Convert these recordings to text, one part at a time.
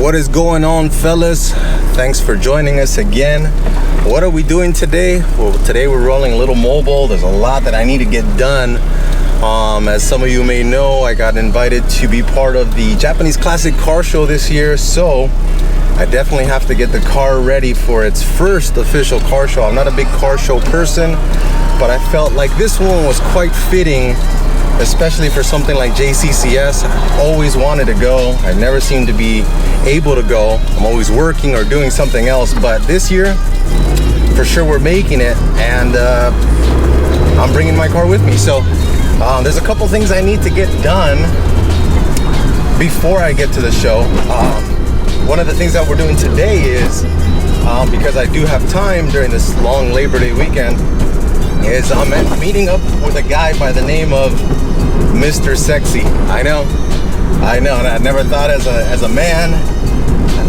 What is going on, fellas? Thanks for joining us again. What are we doing today? Well, today we're rolling a little mobile. There's a lot that I need to get done. As some of you may know, I got invited to be part of the Japanese Classic Car Show this year, so I definitely have to get the car ready for its first official car show. I'm not a big car show person, but I felt like this one was quite fitting, especially for something like JCCS. I always wanted to go. I never seem to be able to go. I'm always working or doing something else, but this year, for sure we're making it, and I'm bringing my car with me. So there's a couple things I need to get done before I get to the show. One of the things that we're doing today is, because I do have time during this long Labor Day weekend, is I'm meeting up with a guy by the name of Mr. Sexy. I know, and I never thought as a man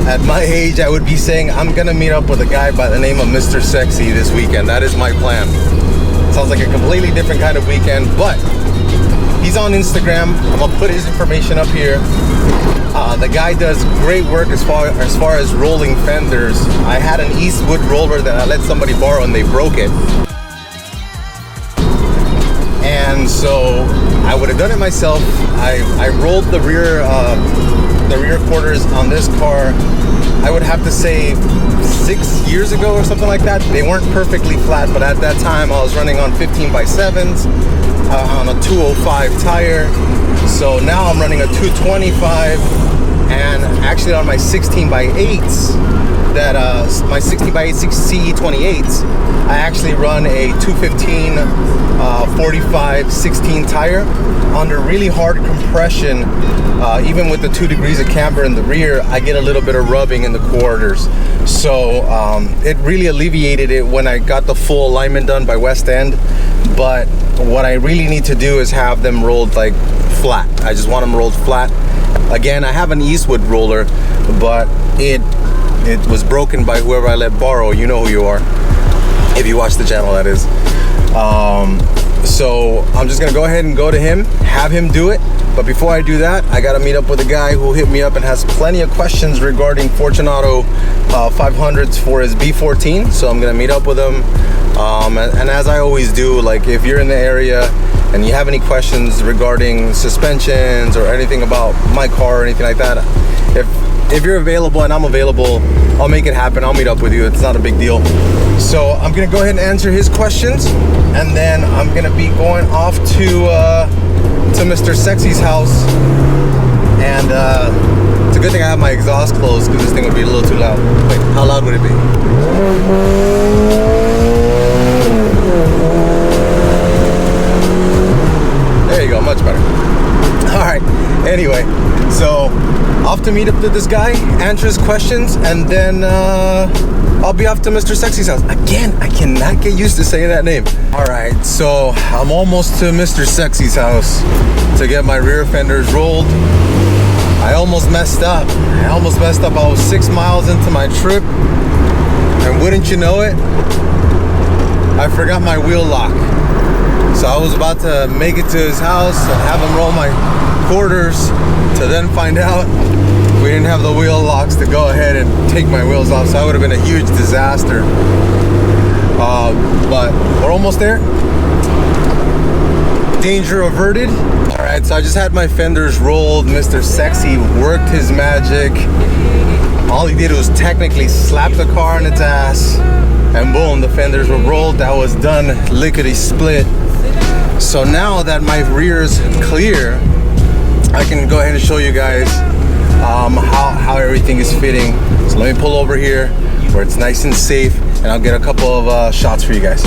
at my age I would be saying I'm gonna meet up with a guy by the name of Mr. Sexy this weekend. That is my plan. Sounds like a completely different kind of weekend, but he's on Instagram. I'm gonna put his information up here. The guy does great work as far as rolling fenders. I had an Eastwood roller that I let somebody borrow and they broke it. And so I would have done it myself. I rolled the rear quarters on this car, I would have to say 6 years ago or something like that. They weren't perfectly flat, but at that time I was running on 15x7s on a 205 tire. So now I'm running a 225, and actually on my 16x8s, that my 16x8 CE28s, I actually run a 215 45 16 tire under really hard compression. Even with the 2 degrees of camber in the rear, I get a little bit of rubbing in the quarters. So it really alleviated it when I got the full alignment done by West End. But what I really need to do is have them rolled like flat. I just want them rolled flat. Again, I have an Eastwood roller, but it was broken by whoever I let borrow. You know who you are, if you watch the channel, that is. So I'm just gonna go ahead and go to him, have him do it. But before I do that, I gotta meet up with a guy who hit me up and has plenty of questions regarding Fortunato 500s for his B14. So I'm gonna meet up with him. And as I always do, like if you're in the area and you have any questions regarding suspensions or anything about my car or anything like that, if you're available and I'm available, I'll make it happen. I'll meet up with you. It's not a big deal. So I'm gonna go ahead and answer his questions, and then I'm gonna be going off to Mr. Sexy's house. And it's a good thing I have my exhaust closed, because this thing would be a little too loud. Wait, how loud would it be? There you go, much better. All right, anyway, so off to meet up with this guy, answer his questions, and then I'll be off to Mr. Sexy's house. Again, I cannot get used to saying that name. All right, so I'm almost to Mr. Sexy's house to get my rear fenders rolled. I almost messed up. I was 6 miles into my trip, and wouldn't you know it, I forgot my wheel lock. So I was about to make it to his house and have him roll my quarters, to then find out we didn't have the wheel locks to go ahead and take my wheels off. So that would have been a huge disaster. But we're almost there. Danger averted. All right, so I just had my fenders rolled. Mr. Sexy worked his magic. All he did was technically slap the car in its ass, and boom, the fenders were rolled. That was done lickety split. So now that my rear's clear, I can go ahead and show you guys how everything is fitting. So let me pull over here where it's nice and safe, and I'll get a couple of shots for you guys.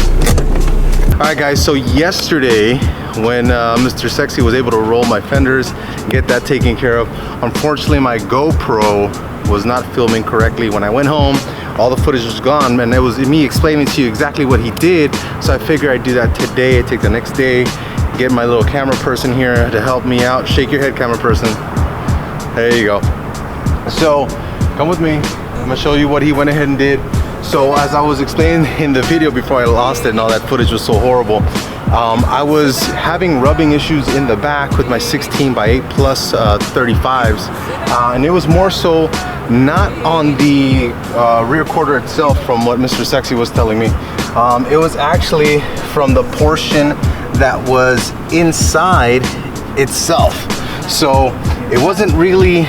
All right, guys, so yesterday when Mr. Sexy was able to roll my fenders, get that taken care of, unfortunately my GoPro was not filming correctly. When I went home, all the footage was gone, and it was me explaining to you exactly what he did. So I figured I'd do that today. I take the next day, get my little camera person here to help me out. Shake your head, camera person. There you go. So come with me. I'm gonna show you what he went ahead and did. So as I was explaining in the video before I lost it and all that footage was so horrible, I was having rubbing issues in the back with my 16 by 8 plus 35s, and it was more so not on the rear quarter itself, from what Mr. Sexy was telling me. It was actually from the portion that was inside itself. So it wasn't really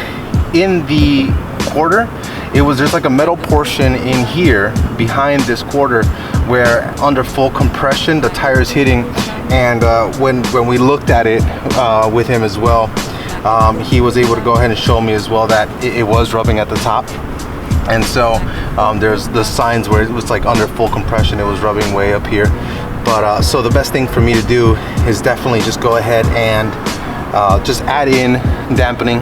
in the quarter. It was just like a metal portion in here behind this quarter where under full compression the tire is hitting. And when we looked at it with him as well, he was able to go ahead and show me as well that it was rubbing at the top. And so there's the signs where it was like under full compression, it was rubbing way up here. But so the best thing for me to do is definitely just go ahead and just add in dampening,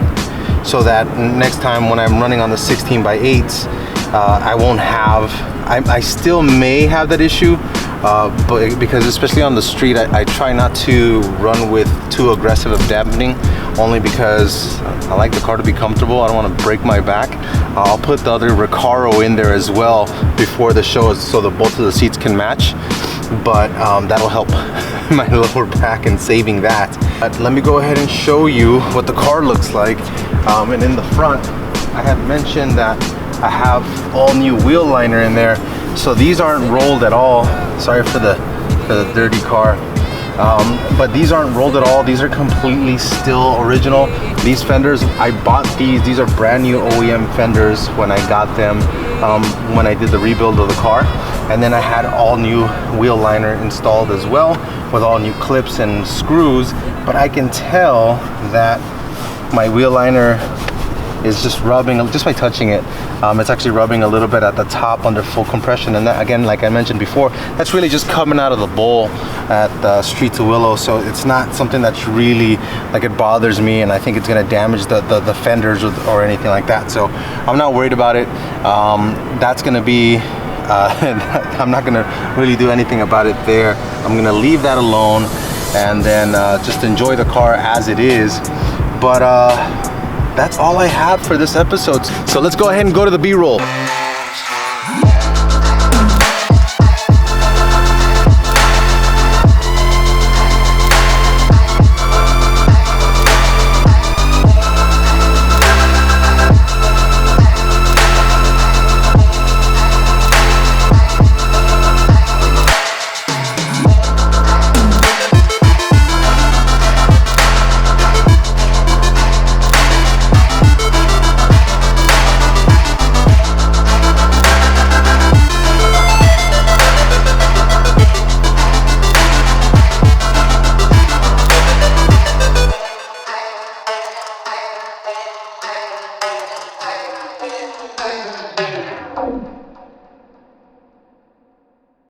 so that next time when I'm running on the 16 by 8s, I won't have, I still may have that issue, but because especially on the street, I try not to run with too aggressive of dampening, only because I like the car to be comfortable. I don't want to break my back. I'll put the other Recaro in there as well before the show, so that both of the seats can match, but that'll help my lower back and saving that. But let me go ahead and show you what the car looks like. And in the front, I had mentioned that I have all new wheel liner in there, so these aren't rolled at all. Sorry for the dirty car, but these aren't rolled at all. These are completely still original. These fenders, I bought these are brand new OEM fenders when I got them, when I did the rebuild of the car. And then I had all new wheel liner installed as well, with all new clips and screws. But I can tell that my wheel liner is just rubbing, just by touching it, it's actually rubbing a little bit at the top under full compression. And that, again, like I mentioned before, that's really just coming out of the bowl at Street to Willow. So it's not something that's really, like, it bothers me, and I think it's gonna damage the fenders or anything like that. So I'm not worried about it. That's gonna be, I'm not gonna really do anything about it there. I'm gonna leave that alone and then just enjoy the car as it is. But that's all I have for this episode. So let's go ahead and go to the B-roll.